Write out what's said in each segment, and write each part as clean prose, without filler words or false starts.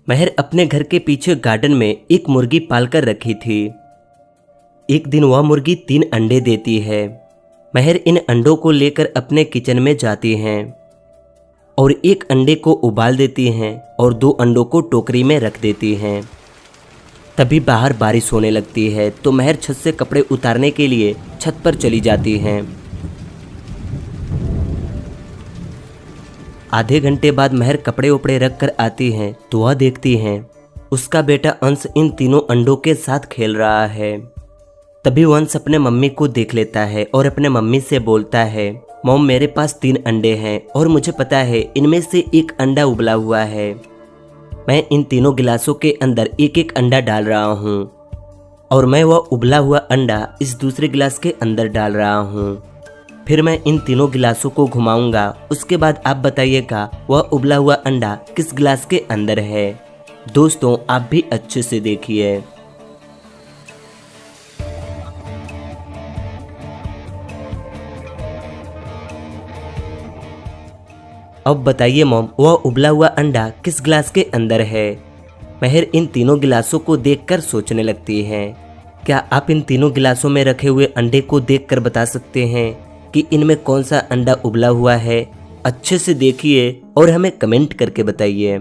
महर अपने घर के पीछे गार्डन में एक मुर्गी पालकर रखी थी। एक दिन वह मुर्गी 3 अंडे देती है। महर इन अंडों को लेकर अपने किचन में जाती हैं और एक अंडे को उबाल देती हैं और 2 अंडों को टोकरी में रख देती हैं। तभी बाहर बारिश होने लगती है तो महर छत से कपड़े उतारने के लिए छत पर चली जाती हैं। आधे घंटे बाद महर कपड़े उपड़े रख कर आती हैं तो वह देखती हैं उसका बेटा अंश इन तीनों अंडों के साथ खेल रहा है। तभी वंश अपने मम्मी को देख लेता है और अपने मम्मी से बोलता है, मॉम मेरे पास 3 अंडे हैं और मुझे पता है इनमें से एक अंडा उबला हुआ है। मैं इन तीनों गिलासों के अंदर एक एक अंडा डाल रहा हूँ और मैं वह उबला हुआ अंडा इस दूसरे गिलास के अंदर डाल रहा हूँ। फिर मैं इन तीनों गिलासों को घुमाऊंगा, उसके बाद आप बताइएगा वह उबला हुआ अंडा किस गिलास के अंदर है। दोस्तों आप भी अच्छे से देखिए। अब बताइए मॉम वह उबला हुआ अंडा किस गिलास के अंदर है। महर इन तीनों गिलासों को देखकर सोचने लगती है। क्या आप इन तीनों गिलासों में रखे हुए अंडे को देखकर बता सकते हैं कि इनमें कौन सा अंडा उबला हुआ है? अच्छे से देखिए और हमें कमेंट करके बताइए।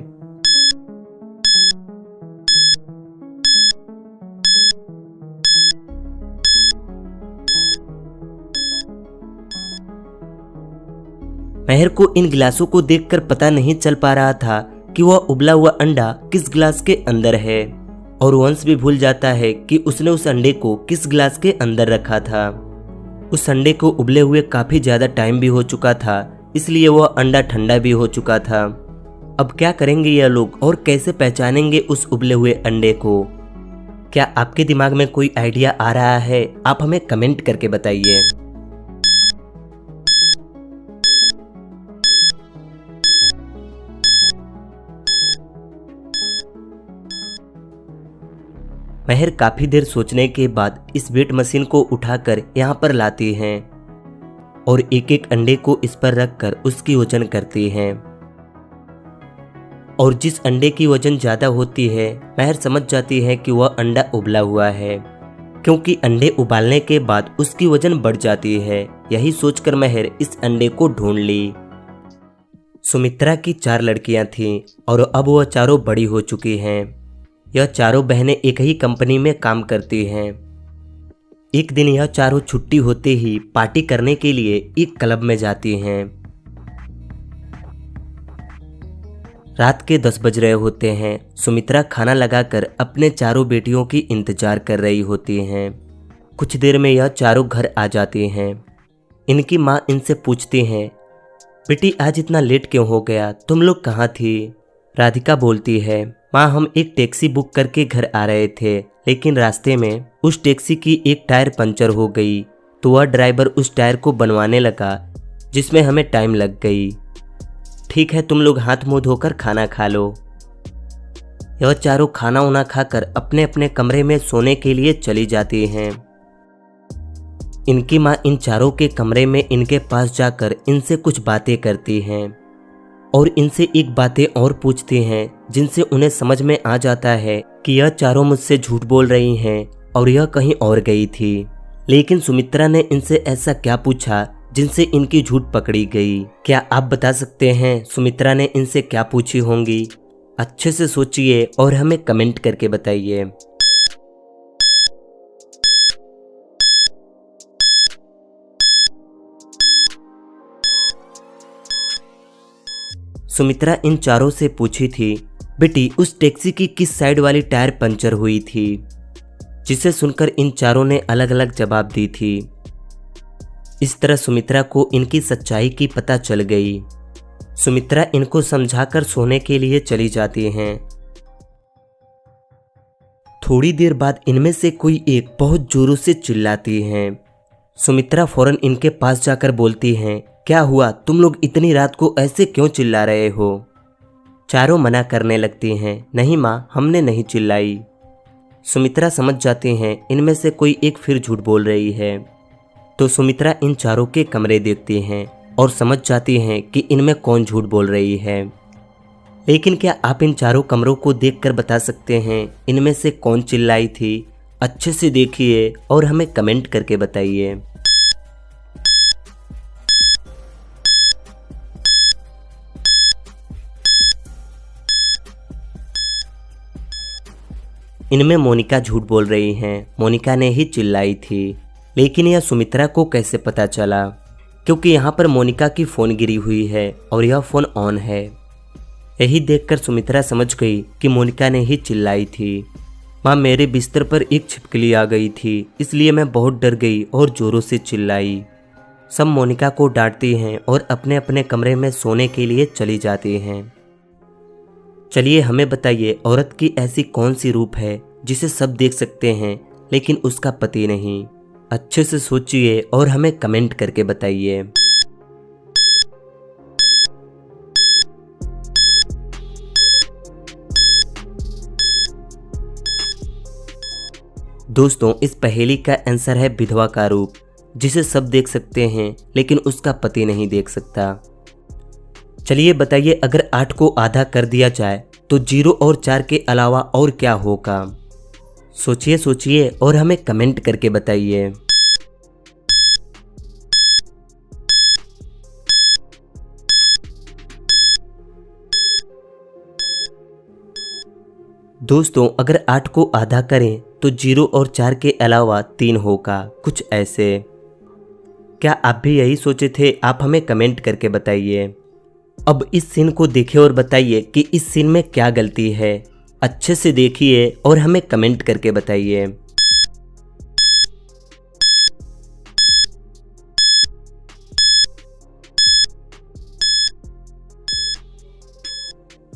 महर को इन गिलासों को देखकर पता नहीं चल पा रहा था कि वह उबला हुआ अंडा किस गिलास के अंदर है और वंश भी भूल जाता है कि उसने उस अंडे को किस गिलास के अंदर रखा था। उस अंडे को उबले हुए काफी ज्यादा टाइम भी हो चुका था, इसलिए वह अंडा ठंडा भी हो चुका था। अब क्या करेंगे यह लोग और कैसे पहचानेंगे उस उबले हुए अंडे को? क्या आपके दिमाग में कोई आइडिया आ रहा है? आप हमें कमेंट करके बताइए। महर काफी देर सोचने के बाद इस वेट मशीन को उठाकर यहाँ पर लाती हैं और एक एक अंडे को इस पर रखकर उसकी वजन करती हैं। और जिस अंडे की वजन ज्यादा होती है महर समझ जाती है कि वह अंडा उबला हुआ है, क्योंकि अंडे उबालने के बाद उसकी वजन बढ़ जाती है। यही सोचकर महर इस अंडे को ढूंढ ली। सुमित्रा की 4 लड़कियां थीं और अब वह चारों बड़ी हो चुकी हैं। यह चारों बहनें एक ही कंपनी में काम करती हैं। एक दिन यह चारों छुट्टी होते ही पार्टी करने के लिए एक क्लब में जाती हैं। रात के 10 बज रहे होते हैं। सुमित्रा खाना लगाकर अपने चारों बेटियों की इंतजार कर रही होती हैं। कुछ देर में यह चारों घर आ जाती हैं। इनकी माँ इनसे पूछती हैं, बेटी आज इतना लेट क्यों हो गया? तुम लोग कहाँ थी? राधिका बोलती है, माँ हम एक टैक्सी बुक करके घर आ रहे थे, लेकिन रास्ते में उस टैक्सी की एक टायर पंचर हो गई तो वह ड्राइवर उस टायर को बनवाने लगा, जिसमें हमें टाइम लग गई। ठीक है तुम लोग हाथ मुंह धोकर खाना खा लो। यह चारों खाना उना खाकर अपने अपने कमरे में सोने के लिए चली जाती हैं। इनकी माँ इन चारों के कमरे में इनके पास जाकर इनसे कुछ बातें करती हैं और इनसे एक बातें और पूछती हैं जिनसे उन्हें समझ में आ जाता है कि यह चारों मुझसे झूठ बोल रही हैं और यह कहीं और गई थी। लेकिन सुमित्रा ने इनसे ऐसा क्या पूछा जिनसे इनकी झूठ पकड़ी गई? क्या आप बता सकते हैं सुमित्रा ने इनसे क्या पूछी होंगी? अच्छे से सोचिए और हमें कमेंट करके बताइए। सुमित्रा इन चारों से पूछी थी, बेटी उस टैक्सी की किस साइड वाली टायर पंचर हुई थी? जिसे सुनकर इन चारों ने अलग अलग जवाब दी थी। इस तरह सुमित्रा को इनकी सच्चाई की पता चल गई। सुमित्रा इनको समझाकर सोने के लिए चली जाती हैं। थोड़ी देर बाद इनमें से कोई एक बहुत जोरों से चिल्लाती है। सुमित्रा फौरन इनके पास जाकर बोलती हैं, क्या हुआ? तुम लोग इतनी रात को ऐसे क्यों चिल्ला रहे हो? चारों मना करने लगती हैं, नहीं माँ हमने नहीं चिल्लाई। सुमित्रा समझ जाती हैं इनमें से कोई एक फिर झूठ बोल रही है, तो सुमित्रा इन चारों के कमरे देखती हैं और समझ जाती हैं कि इनमें कौन झूठ बोल रही है। लेकिन क्या आप इन चारों कमरों को देखकर बता सकते हैं इनमें से कौन चिल्लाई थी? अच्छे से देखिए और हमें कमेंट करके बताइए। इनमें मोनिका झूठ बोल रही हैं, मोनिका ने ही चिल्लाई थी। लेकिन यह सुमित्रा को कैसे पता चला? क्योंकि यहाँ पर मोनिका की फ़ोन गिरी हुई है और यह फ़ोन ऑन है। यही देखकर सुमित्रा समझ गई कि मोनिका ने ही चिल्लाई थी। माँ, मेरे बिस्तर पर एक छिपकली आ गई थी, इसलिए मैं बहुत डर गई और ज़ोरों से चिल्लाई। सब मोनिका को डांटती हैं और अपने अपने कमरे में सोने के लिए चली जाती हैं। चलिए हमें बताइए, औरत की ऐसी कौन सी रूप है जिसे सब देख सकते हैं लेकिन उसका पति नहीं? अच्छे से सोचिए और हमें कमेंट करके बताइए। दोस्तों, इस पहेली का आंसर है विधवा का रूप, जिसे सब देख सकते हैं लेकिन उसका पति नहीं देख सकता। चलिए बताइए, अगर 8 को आधा कर दिया जाए तो 0 और 4 के अलावा और क्या होगा? सोचिए सोचिए और हमें कमेंट करके बताइए। दोस्तों, अगर 8 को आधा करें तो 0 और 4 के अलावा 3 होगा, कुछ ऐसे। क्या आप भी यही सोचे थे? आप हमें कमेंट करके बताइए। अब इस सीन को देखिए और बताइए कि इस सीन में क्या गलती है। अच्छे से देखिए और हमें कमेंट करके बताइए।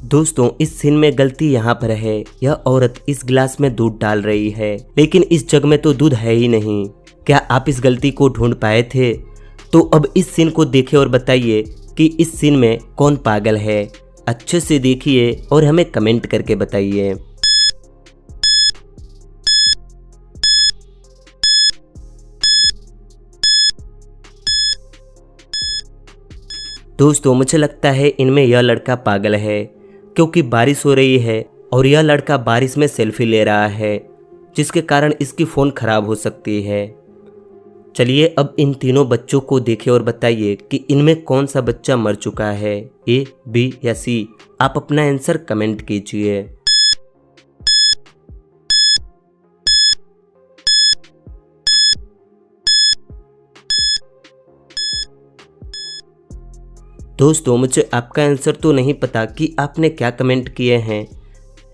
दोस्तों, इस सीन में गलती यहाँ पर है। यह औरत इस गिलास में दूध डाल रही है, लेकिन इस जग में तो दूध है ही नहीं। क्या आप इस गलती को ढूंढ पाए थे? तो अब इस सीन को देखिए और बताइए कि इस सीन में कौन पागल है। अच्छे से देखिए और हमें कमेंट करके बताइए। दोस्तों, मुझे लगता है इनमें यह लड़का पागल है, क्योंकि बारिश हो रही है और यह लड़का बारिश में सेल्फी ले रहा है, जिसके कारण इसकी फ़ोन खराब हो सकती है। चलिए अब इन तीनों बच्चों को देखिए और बताइए कि इनमें कौन सा बच्चा मर चुका है, ए, बी या सी। आप अपना आंसर कमेंट कीजिए। दोस्तों, मुझे आपका आंसर तो नहीं पता कि आपने क्या कमेंट किए हैं,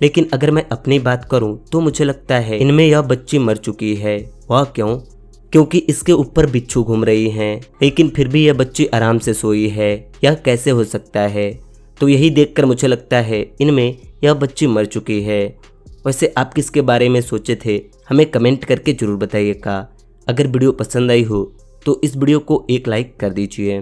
लेकिन अगर मैं अपनी बात करूं तो मुझे लगता है इनमें यह बच्ची मर चुकी है। वह क्यों? क्योंकि इसके ऊपर बिच्छू घूम रही हैं, लेकिन फिर भी यह बच्ची आराम से सोई है। यह कैसे हो सकता है? तो यही देखकर मुझे लगता है इनमें यह बच्ची मर चुकी है। वैसे आप किसके बारे में सोचे थे? हमें कमेंट करके ज़रूर बताइएगा। अगर वीडियो पसंद आई हो तो इस वीडियो को एक लाइक कर दीजिए।